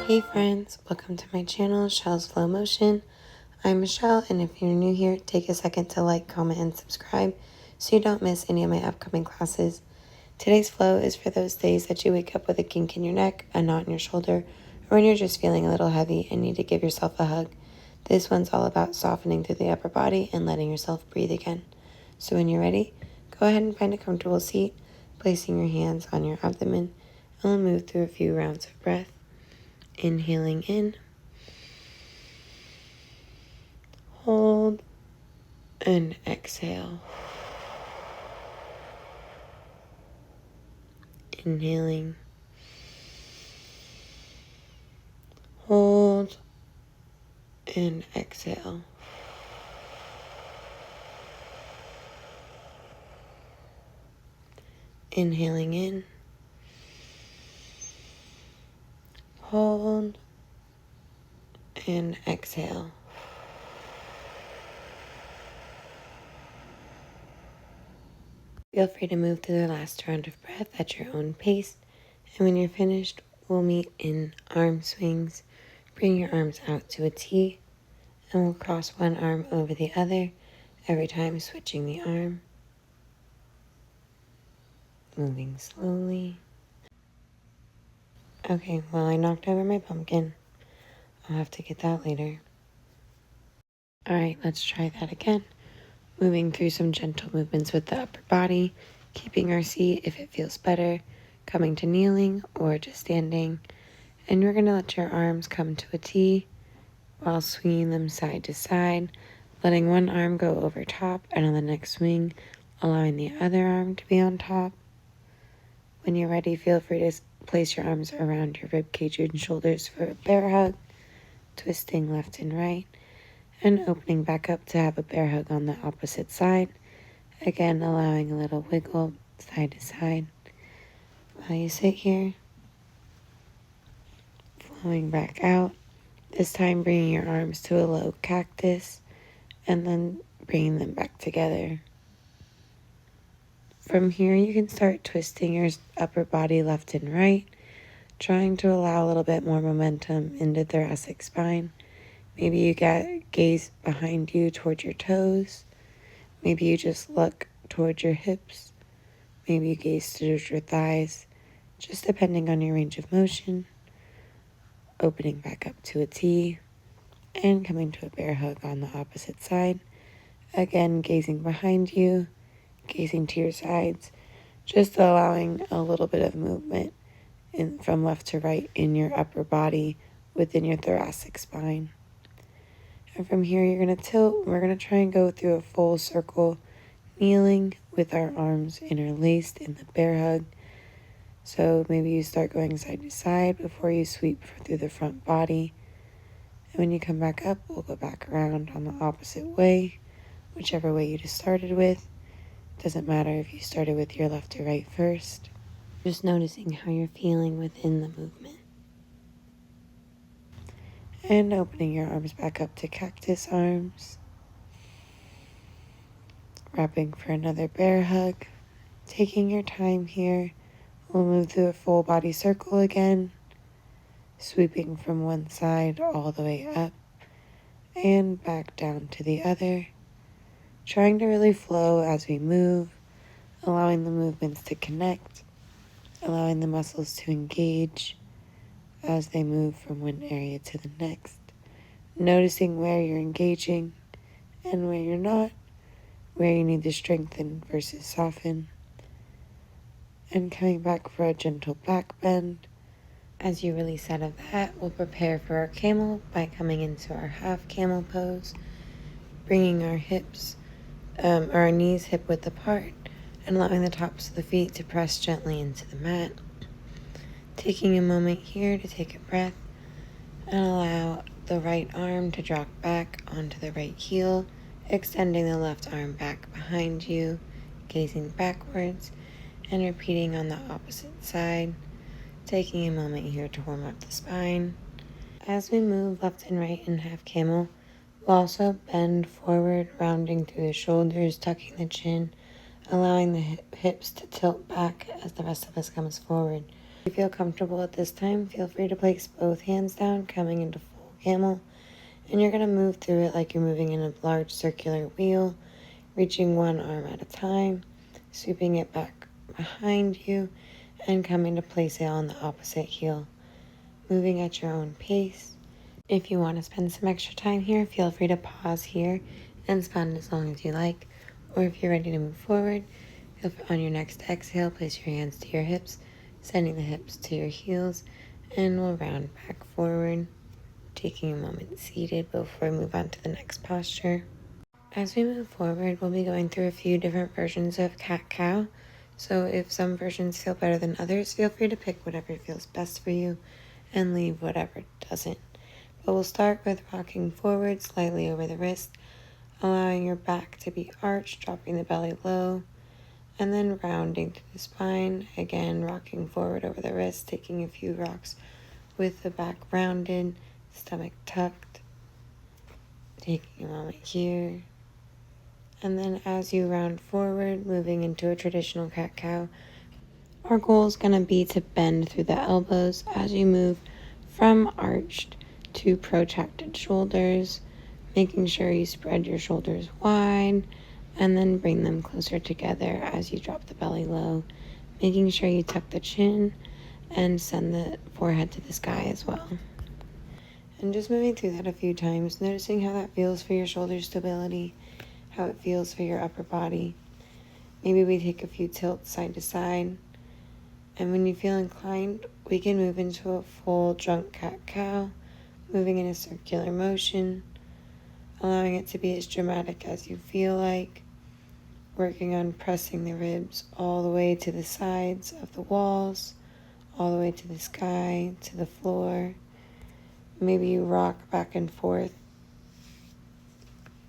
Hey friends, welcome to my channel, Michelle's Flow Motion. I'm Michelle, and if you're new here, take a second to like, comment, and subscribe so you don't miss any of my upcoming classes. Today's flow is for those days that you wake up with a kink in your neck, a knot in your shoulder, or when you're just feeling a little heavy and need to give yourself a hug. This one's all about softening through the upper body and letting yourself breathe again. So when you're ready, go ahead and find a comfortable seat, placing your hands on your abdomen, and we'll move through a few rounds of breath. Inhaling in, hold, and exhale. Inhaling, hold, and exhale. Inhaling in, hold, and exhale. Feel free to move through the last round of breath at your own pace, and when you're finished, we'll meet in arm swings. Bring your arms out to a T, and we'll cross one arm over the other every time switching the arm. Moving slowly. Okay, well, I knocked over my pumpkin. I'll have to get that later. Alright, let's try that again. Moving through some gentle movements with the upper body, keeping our seat if it feels better, coming to kneeling or just standing. And you're going to let your arms come to a T while swinging them side to side, letting one arm go over top, and on the next swing, allowing the other arm to be on top. When you're ready, feel free to place your arms around your rib cage and shoulders for a bear hug, twisting left and right, and opening back up to have a bear hug on the opposite side. Again, allowing a little wiggle side to side while you sit here. Flowing back out. This time bringing your arms to a low cactus and then bringing them back together. From here, you can start twisting your upper body left and right, trying to allow a little bit more momentum into thoracic spine. Maybe you gaze behind you towards your toes. Maybe you just look towards your hips. Maybe you gaze towards your thighs, just depending on your range of motion. Opening back up to a T and coming to a bear hug on the opposite side. Again, gazing behind you, gazing to your sides, just allowing a little bit of movement from left to right in your upper body within your thoracic spine. And from here, you're going to tilt. We're going to try and go through a full circle, kneeling with our arms interlaced in the bear hug. So maybe you start going side to side before you sweep through the front body. And when you come back up, we'll go back around on the opposite way, whichever way you just started with. Doesn't matter if you started with your left or right first. Just noticing how you're feeling within the movement. And opening your arms back up to cactus arms. Wrapping for another bear hug. Taking your time here. We'll move through a full body circle again. Sweeping from one side all the way up. And back down to the other. Trying to really flow as we move. Allowing the movements to connect. Allowing the muscles to engage as they move from one area to the next. Noticing where you're engaging and where you're not, where you need to strengthen versus soften. And coming back for a gentle back bend. As you release out of that, we'll prepare for our camel by coming into our half camel pose, bringing our hips, our knees hip width apart, and allowing the tops of the feet to press gently into the mat. Taking a moment here to take a breath and allow the right arm to drop back onto the right heel, extending the left arm back behind you, gazing backwards, and repeating on the opposite side. Taking a moment here to warm up the spine. As we move left and right in half camel, we'll also bend forward, rounding through the shoulders, tucking the chin, allowing the hips to tilt back as the rest of us comes forward. If you feel comfortable at this time, feel free to place both hands down, coming into full camel. And you're going to move through it like you're moving in a large circular wheel, reaching one arm at a time, sweeping it back behind you, and coming to place it on the opposite heel, moving at your own pace. If you want to spend some extra time here, feel free to pause here and spend as long as you like. Or if you're ready to move forward, on your next exhale, place your hands to your hips, sending the hips to your heels, and we'll round back forward, taking a moment seated before we move on to the next posture. As we move forward, we'll be going through a few different versions of cat-cow. So if some versions feel better than others, feel free to pick whatever feels best for you and leave whatever doesn't. But we'll start with rocking forward slightly over the wrist, allowing your back to be arched, dropping the belly low, and then rounding to the spine. Again, rocking forward over the wrist, taking a few rocks with the back rounded, stomach tucked. Taking a moment here. And then as you round forward, moving into a traditional cat-cow, our goal is going to be to bend through the elbows as you move from arched to protracted shoulders, making sure you spread your shoulders wide and then bring them closer together as you drop the belly low, making sure you tuck the chin and send the forehead to the sky as well. And just moving through that a few times, noticing how that feels for your shoulder stability, how it feels for your upper body. Maybe we take a few tilts side to side. And when you feel inclined, we can move into a full drunk cat-cow, moving in a circular motion, allowing it to be as dramatic as you feel like, working on pressing the ribs all the way to the sides of the walls, all the way to the sky, to the floor. Maybe you rock back and forth,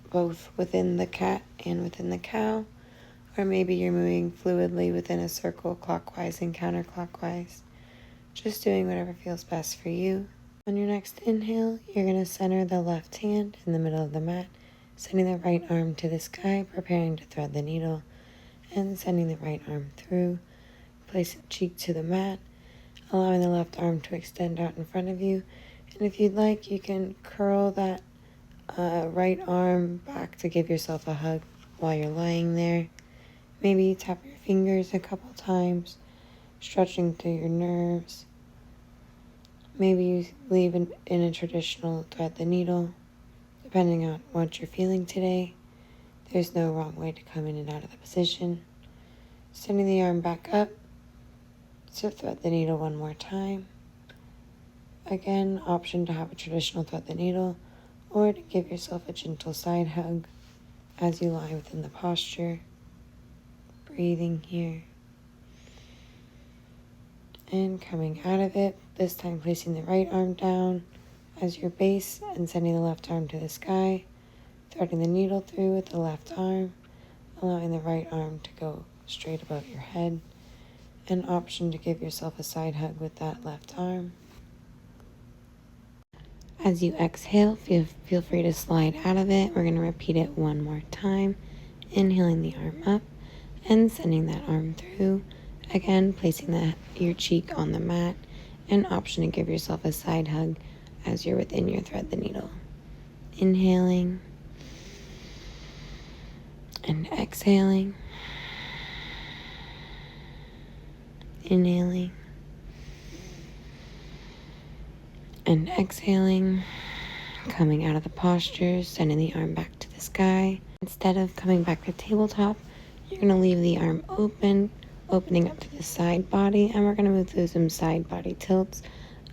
both within the cat and within the cow, or maybe you're moving fluidly within a circle, clockwise and counterclockwise. Just doing whatever feels best for you. On your next inhale, you're going to center the left hand in the middle of the mat, sending the right arm to the sky, preparing to thread the needle, and sending the right arm through. Place the cheek to the mat, allowing the left arm to extend out in front of you. And if you'd like, you can curl that right arm back to give yourself a hug while you're lying there. Maybe tap your fingers a couple times, stretching through your nerves. Maybe you leave in a traditional thread the needle, depending on what you're feeling today. There's no wrong way to come in and out of the position. Sending the arm back up to thread the needle one more time. Again, option to have a traditional thread the needle, or to give yourself a gentle side hug as you lie within the posture. Breathing here. And coming out of it, this time placing the right arm down as your base and sending the left arm to the sky, threading the needle through with the left arm, allowing the right arm to go straight above your head. An option to give yourself a side hug with that left arm. As you exhale, feel free to slide out of it. We're going to repeat it one more time. Inhaling the arm up and sending that arm through. Again, placing your cheek on the mat. An option to give yourself a side hug as you're within your thread the needle. Inhaling and exhaling. Inhaling and exhaling. Coming out of the posture, sending the arm back to the sky. Instead of coming back to tabletop, you're going to leave the arm open, opening up to the side body, and we're going to move through some side body tilts,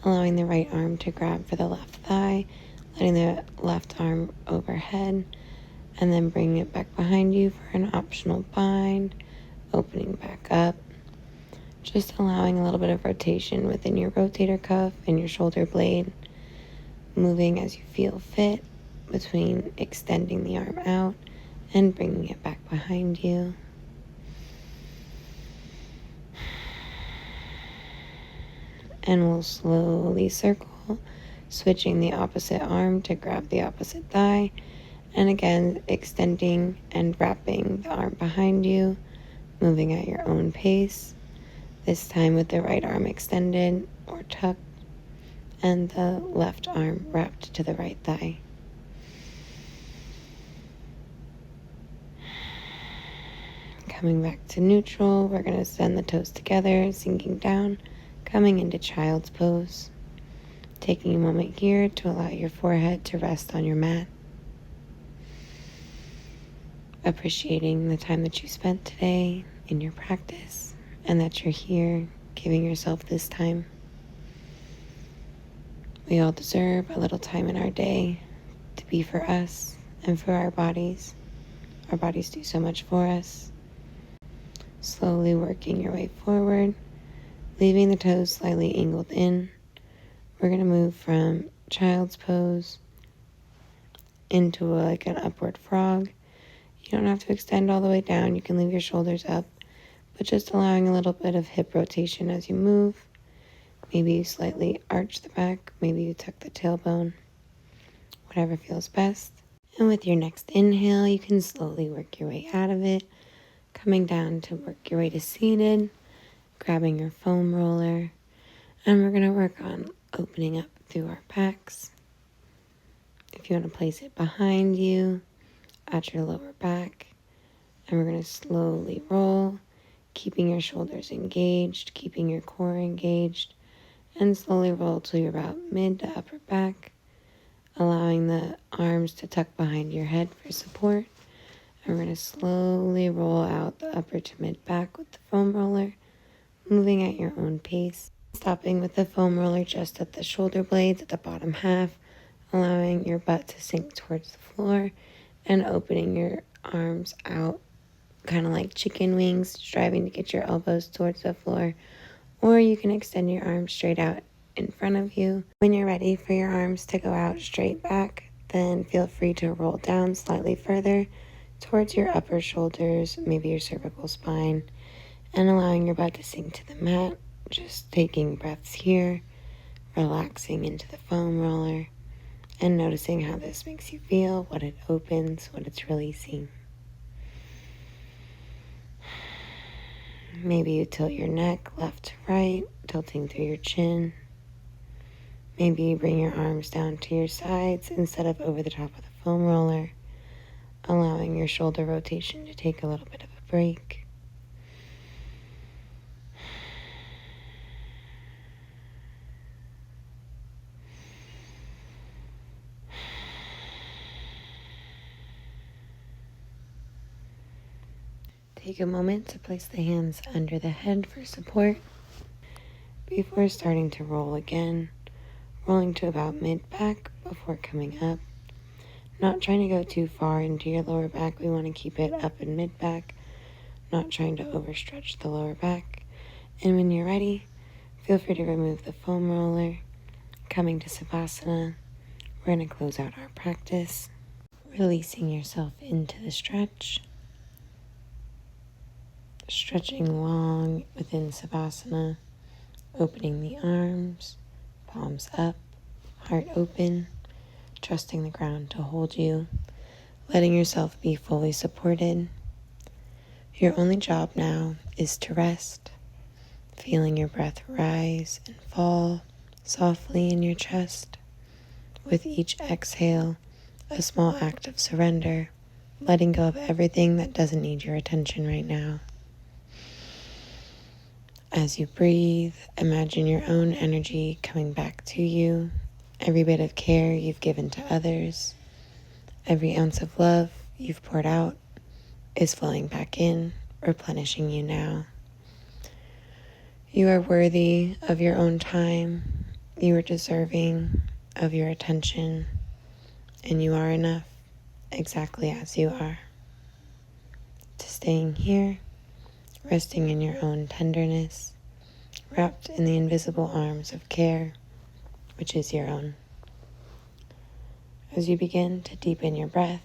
allowing the right arm to grab for the left thigh, letting the left arm overhead, and then bringing it back behind you for an optional bind, opening back up, just allowing a little bit of rotation within your rotator cuff and your shoulder blade, moving as you feel fit between extending the arm out and bringing it back behind you. And we'll slowly circle, switching the opposite arm to grab the opposite thigh, and again extending and wrapping the arm behind you, moving at your own pace, This time with the right arm extended or tucked and the left arm wrapped to the right thigh. Coming back to neutral, we're going to send the toes together, sinking down, coming into child's pose. Taking a moment here to allow your forehead to rest on your mat. Appreciating the time that you spent today in your practice and that you're here giving yourself this time. We all deserve a little time in our day to be for us and for our bodies. Our bodies do so much for us. Slowly working your way forward, leaving the toes slightly angled in. We're going to move from child's pose into like an upward frog. You don't have to extend all the way down. You can leave your shoulders up, but just allowing a little bit of hip rotation as you move. Maybe you slightly arch the back. Maybe you tuck the tailbone. Whatever feels best. And with your next inhale, you can slowly work your way out of it, coming down to work your way to seated, grabbing your foam roller, and we're going to work on opening up through our backs. If you want to place it behind you, at your lower back, and we're going to slowly roll, keeping your shoulders engaged, keeping your core engaged, and slowly roll till you're about mid to upper back, allowing the arms to tuck behind your head for support. And we're going to slowly roll out the upper to mid back with the foam roller, moving at your own pace, stopping with the foam roller just at the shoulder blades at the bottom half, allowing your butt to sink towards the floor, and opening your arms out, kind of like chicken wings, striving to get your elbows towards the floor. Or you can extend your arms straight out in front of you. When you're ready for your arms to go out straight back, then feel free to roll down slightly further towards your upper shoulders, maybe your cervical spine, and allowing your butt to sink to the mat. Just taking breaths here, relaxing into the foam roller, and noticing how this makes you feel, what it opens, what it's releasing. Maybe you tilt your neck left to right, tilting through your chin. Maybe you bring your arms down to your sides instead of over the top of the foam roller, allowing your shoulder rotation to take a little bit of a break. Take a moment to place the hands under the head for support before starting to roll again, rolling to about mid-back before coming up. Not trying to go too far into your lower back. We want to keep it up in mid-back, not trying to overstretch the lower back. And when you're ready, feel free to remove the foam roller. Coming to Savasana, we're going to close out our practice, releasing yourself into the stretch. Stretching long within Savasana, opening the arms, palms up, heart open, trusting the ground to hold you, letting yourself be fully supported. Your only job now is to rest, feeling your breath rise and fall softly in your chest. With each exhale, a small act of surrender, letting go of everything that doesn't need your attention right now. As you breathe, imagine your own energy coming back to you, every bit of care you've given to others, every ounce of love you've poured out is flowing back in, replenishing you now. You are worthy of your own time, you are deserving of your attention, and you are enough exactly as you are. To staying here, resting in your own tenderness, wrapped in the invisible arms of care, which is your own. As you begin to deepen your breath,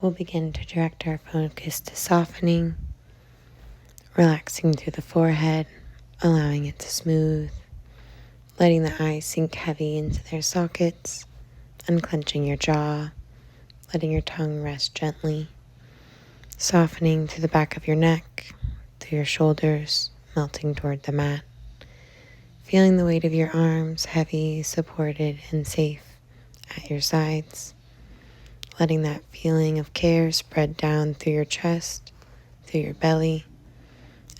we'll begin to direct our focus to softening, relaxing through the forehead, allowing it to smooth, letting the eyes sink heavy into their sockets, unclenching your jaw, letting your tongue rest gently, softening through the back of your neck, through your shoulders, melting toward the mat. Feeling the weight of your arms heavy, supported, and safe at your sides. Letting that feeling of care spread down through your chest, through your belly.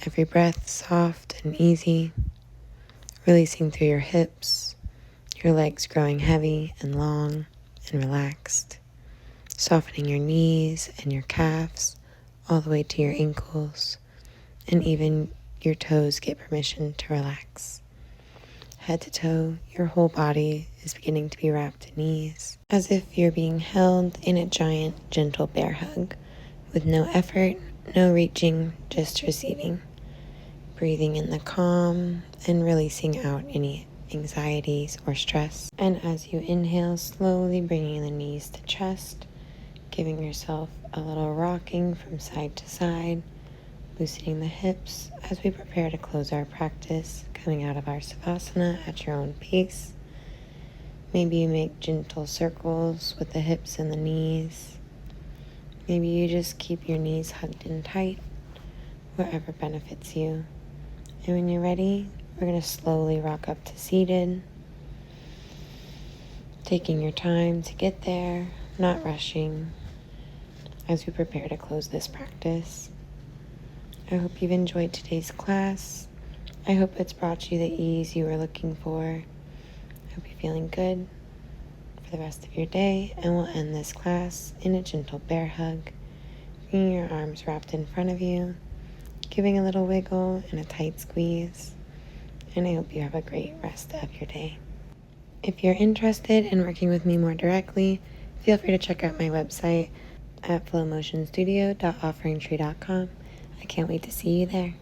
Every breath soft and easy. Releasing through your hips, your legs growing heavy and long and relaxed. Softening your knees and your calves all the way to your ankles, and even your toes get permission to relax. Head to toe, your whole body is beginning to be wrapped in ease, as if you're being held in a giant, gentle bear hug, with no effort, no reaching, just receiving. Breathing in the calm and releasing out any anxieties or stress. And as you inhale, slowly bringing the knees to chest, giving yourself a little rocking from side to side, loosening the hips as we prepare to close our practice, coming out of our Savasana at your own pace. Maybe you make gentle circles with the hips and the knees. Maybe you just keep your knees hugged in tight, wherever benefits you. And when you're ready, we're going to slowly rock up to seated, taking your time to get there, not rushing, as we prepare to close this practice. I hope you've enjoyed today's class. I hope it's brought you the ease you were looking for. I hope you're feeling good for the rest of your day, and we'll end this class in a gentle bear hug, bringing your arms wrapped in front of you, giving a little wiggle and a tight squeeze, and I hope you have a great rest of your day. If you're interested in working with me more directly, feel free to check out my website at flowmotionstudio.offeringtree.com. I can't wait to see you there.